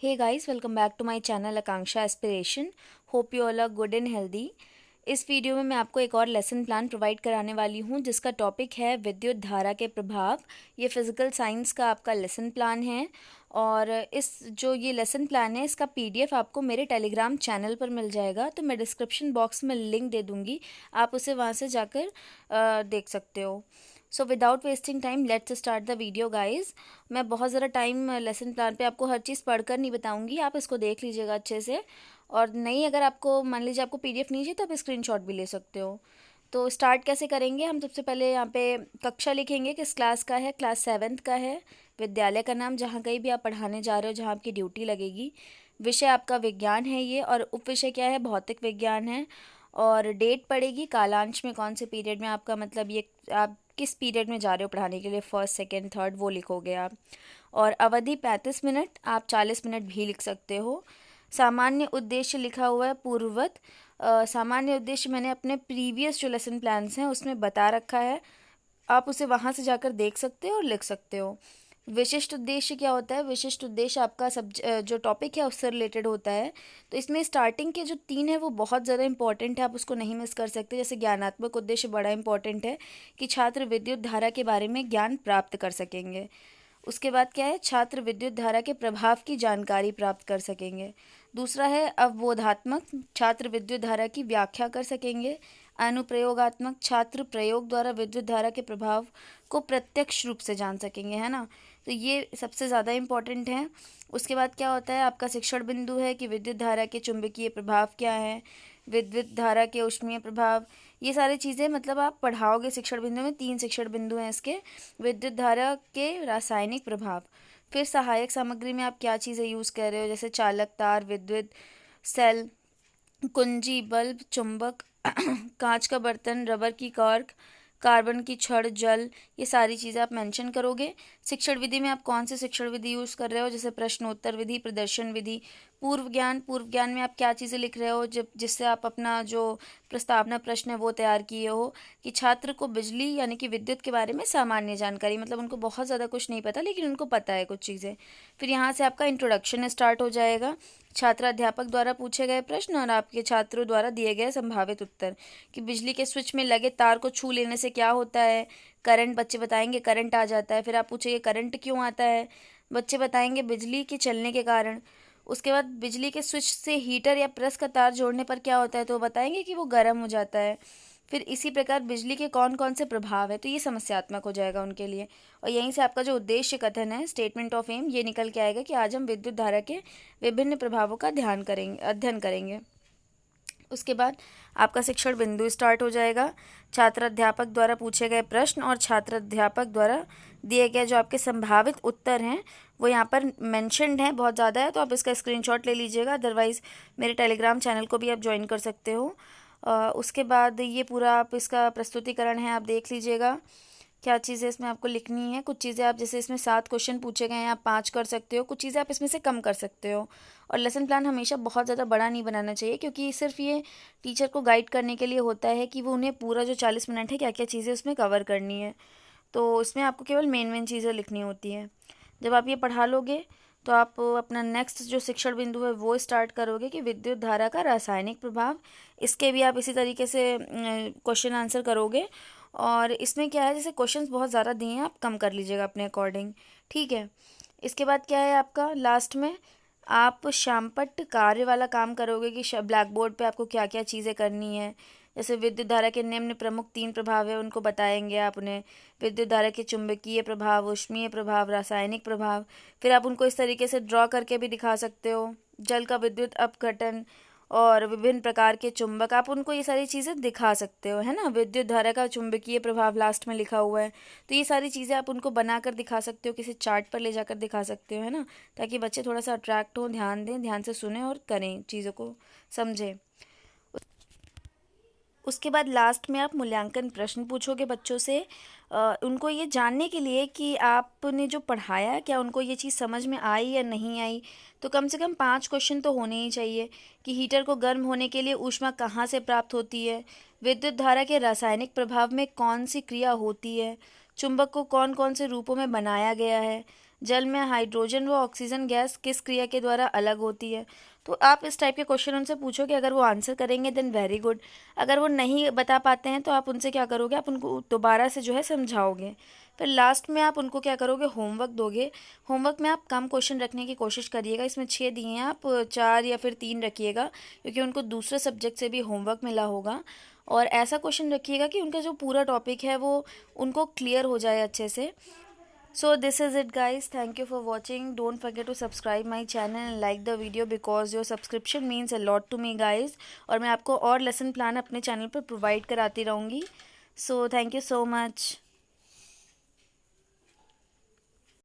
Hey guys, welcome back to my channel Akanksha Aspiration. Hope you all are good and healthy. इस video में मैं आपको एक और लेसन प्लान प्रोवाइड कराने वाली हूँ जिसका टॉपिक है विद्युत धारा के प्रभाव। ये फिज़िकल साइंस का आपका लेसन प्लान है और इस जो ये लेसन प्लान है इसका पीडीएफ आपको मेरे टेलीग्राम चैनल पर मिल जाएगा। तो मैं डिस्क्रिप्शन बॉक्स में लिंक दे दूँगी, आप उसे वहाँ से जाकर देख सकते हो। So without wasting time let's start the video guys. मैं बहुत ज़्यादा टाइम लेसन प्लान पे आपको हर चीज़ पढ़कर नहीं बताऊंगी, आप इसको देख लीजिएगा अच्छे से। और नहीं, अगर आपको मान लीजिए आपको पीडीएफ नहीं चाहिए तो आप स्क्रीनशॉट भी ले सकते हो। तो स्टार्ट कैसे करेंगे, हम सबसे पहले यहाँ पे कक्षा लिखेंगे, किस क्लास का है, क्लास 7th का है। विद्यालय का नाम, जहाँ कहीं भी आप पढ़ाने जा रहे हो, जहाँ आपकी ड्यूटी लगेगी। विषय आपका विज्ञान है ये, और उप विषय क्या है, भौतिक विज्ञान है। और डेट पड़ेगी कालांश में, कौन से पीरियड में आपका मतलब ये आप किस पीरियड में जा रहे हो पढ़ाने के लिए, फर्स्ट सेकंड थर्ड वो लिखोगे आप। और अवधि 35 मिनट, आप 40 मिनट भी लिख सकते हो। सामान्य उद्देश्य लिखा हुआ है पूर्ववत। सामान्य उद्देश्य मैंने अपने प्रीवियस जो लेसन प्लान्स हैं उसमें बता रखा है, आप उसे वहाँ से जाकर देख सकते हो और लिख सकते हो। विशिष्ट उद्देश्य क्या होता है, विशिष्ट उद्देश्य आपका जो टॉपिक है उससे रिलेटेड होता है। तो इसमें स्टार्टिंग के जो 3 है वो बहुत ज़्यादा इंपॉर्टेंट है, आप उसको नहीं मिस कर सकते। जैसे ज्ञानात्मक उद्देश्य बड़ा इंपॉर्टेंट है कि छात्र विद्युत धारा के बारे में ज्ञान प्राप्त कर सकेंगे। उसके बाद क्या है, छात्र विद्युत धारा के प्रभाव की जानकारी प्राप्त कर सकेंगे। दूसरा है अवबोधात्मक, छात्र विद्युत धारा की व्याख्या कर सकेंगे। अनुप्रयोगात्मक, छात्र प्रयोग द्वारा विद्युत धारा के प्रभाव को प्रत्यक्ष रूप से जान सकेंगे, है ना। तो ये सबसे ज़्यादा इम्पॉर्टेंट है। उसके बाद क्या होता है, आपका शिक्षण बिंदु है कि विद्युत धारा के चुंबकीय प्रभाव क्या है, विद्युत धारा के ऊष्मीय प्रभाव, ये सारी चीज़ें मतलब आप पढ़ाओगे शिक्षण बिंदु में। 3 शिक्षण बिंदु हैं इसके। विद्युत धारा के रासायनिक प्रभाव, फिर सहायक सामग्री में आप क्या चीज़ें यूज़ कर रहे हो, जैसे चालक, तार, विद्युत सेल, कुंजी, बल्ब, चुंबक, कांच का बर्तन, रबर की कॉर्क, कार्बन की छड़, जल, ये सारी चीज़ें आप मेंशन करोगे। शिक्षण विधि में आप कौन से शिक्षण विधि यूज़ कर रहे हो, जैसे प्रश्नोत्तर विधि, प्रदर्शन विधि। पूर्व ज्ञान, पूर्व ज्ञान में आप क्या चीज़ें लिख रहे हो जब जिससे आप अपना जो प्रस्तावना प्रश्न है वो तैयार किए हो, कि छात्र को बिजली यानी कि विद्युत के बारे में सामान्य जानकारी, मतलब उनको बहुत ज़्यादा कुछ नहीं पता लेकिन उनको पता है कुछ चीज़ें। फिर यहाँ से आपका इंट्रोडक्शन स्टार्ट हो जाएगा, छात्र अध्यापक द्वारा पूछे गए प्रश्न और आपके छात्रों द्वारा दिए गए संभावित उत्तर। कि बिजली के स्विच में लगे तार को छू लेने से क्या होता है, करंट, बच्चे बताएंगे करंट आ जाता है। फिर आप पूछेंगे करंट क्यों आता है, बच्चे बताएंगे बिजली के चलने के कारण। उसके बाद बिजली के स्विच से हीटर या प्रेस का तार जोड़ने पर क्या होता है, तो बताएंगे कि वो गर्म हो जाता है। फिर इसी प्रकार बिजली के कौन कौन से प्रभाव है, तो ये समस्यात्मक हो जाएगा उनके लिए। और यहीं से आपका जो उद्देश्य कथन है, स्टेटमेंट ऑफ एम, ये निकल के आएगा कि आज हम विद्युत धारा के विभिन्न प्रभावों का अध्ययन करेंगे। उसके बाद आपका शिक्षण बिंदु स्टार्ट हो जाएगा, छात्र अध्यापक द्वारा पूछे गए प्रश्न और छात्र अध्यापक द्वारा दिए गए जो आपके संभावित उत्तर हैं वो यहाँ पर मेंशन्ड हैं, बहुत ज़्यादा है तो आप इसका स्क्रीनशॉट ले लीजिएगा, अदरवाइज़ मेरे टेलीग्राम चैनल को भी आप ज्वाइन कर सकते हो। उसके बाद ये पूरा आप इसका प्रस्तुतिकरण है, आप देख लीजिएगा क्या चीज़ें इसमें आपको लिखनी है। कुछ चीज़ें आप, जैसे इसमें 7 क्वेश्चन पूछे गए हैं, आप 5 कर सकते हो, कुछ चीज़ें आप इसमें से कम कर सकते हो। और लेसन प्लान हमेशा बहुत ज़्यादा बड़ा नहीं बनाना चाहिए, क्योंकि सिर्फ ये टीचर को गाइड करने के लिए होता है कि वो उन्हें पूरा जो 40 मिनट है क्या क्या चीज़ें उसमें कवर करनी है। तो इसमें आपको केवल मेन मेन चीज़ें लिखनी होती हैं। जब आप ये पढ़ा लोगे तो आप अपना नेक्स्ट जो शिक्षण बिंदु है वो स्टार्ट करोगे कि विद्युत धारा का रासायनिक प्रभाव। इसके भी आप इसी तरीके से क्वेश्चन आंसर करोगे। और इसमें क्या है, जैसे क्वेश्चंस बहुत ज़्यादा दिए हैं, आप कम कर लीजिएगा अपने अकॉर्डिंग, ठीक है। इसके बाद क्या है आपका लास्ट में, आप शामपट्ट कार्य वाला काम करोगे कि ब्लैक बोर्ड पे आपको क्या क्या चीज़ें करनी है। जैसे विद्युत धारा के निम्न प्रमुख 3 प्रभाव है, उनको बताएंगे आप उन्हें। विद्युत धारा के चुंबकीय प्रभाव, ऊष्मीय प्रभाव, रासायनिक प्रभाव। फिर आप उनको इस तरीके से ड्रॉ करके भी दिखा सकते हो, जल का विद्युत अपघटन और विभिन्न प्रकार के चुंबक, आप उनको ये सारी चीज़ें दिखा सकते हो, है ना। विद्युत धारा का चुंबकीय प्रभाव लास्ट में लिखा हुआ है, तो ये सारी चीज़ें आप उनको बनाकर दिखा सकते हो, किसी चार्ट पर ले जाकर दिखा सकते हो, है ना, ताकि बच्चे थोड़ा सा अट्रैक्ट हों, ध्यान दें, ध्यान से सुने और करें, चीज़ों को समझें। उसके बाद लास्ट में आप मूल्यांकन प्रश्न पूछोगे बच्चों से, उनको ये जानने के लिए कि आपने जो पढ़ाया क्या उनको ये चीज़ समझ में आई या नहीं आई। तो कम से कम 5 क्वेश्चन तो होने ही चाहिए कि हीटर को गर्म होने के लिए ऊष्मा कहाँ से प्राप्त होती है, विद्युत धारा के रासायनिक प्रभाव में कौन सी क्रिया होती है, चुंबक को कौन कौन से रूपों में बनाया गया है, जल में हाइड्रोजन व ऑक्सीजन गैस किस क्रिया के द्वारा अलग होती है। तो आप इस टाइप के क्वेश्चन उनसे पूछोगे, अगर वो आंसर करेंगे देन वेरी गुड। अगर वो नहीं बता पाते हैं तो आप उनसे क्या करोगे, आप उनको दोबारा से जो है समझाओगे। फिर लास्ट में आप उनको क्या करोगे, होमवर्क दोगे। होमवर्क में आप कम क्वेश्चन रखने की कोशिश करिएगा, इसमें 6 दिए हैं, आप 4 या फिर 3 रखिएगा, क्योंकि उनको दूसरे सब्जेक्ट से भी होमवर्क मिला होगा। और ऐसा क्वेश्चन रखिएगा कि उनका जो पूरा टॉपिक है वो उनको क्लियर हो जाए अच्छे से। So this is it guys, thank you for watching. Don't forget to subscribe my channel and like the video because your subscription means a lot to me guys. और मैं आपको और लेसन प्लान अपने channel पर provide कराती रहूँगी. So thank you so much.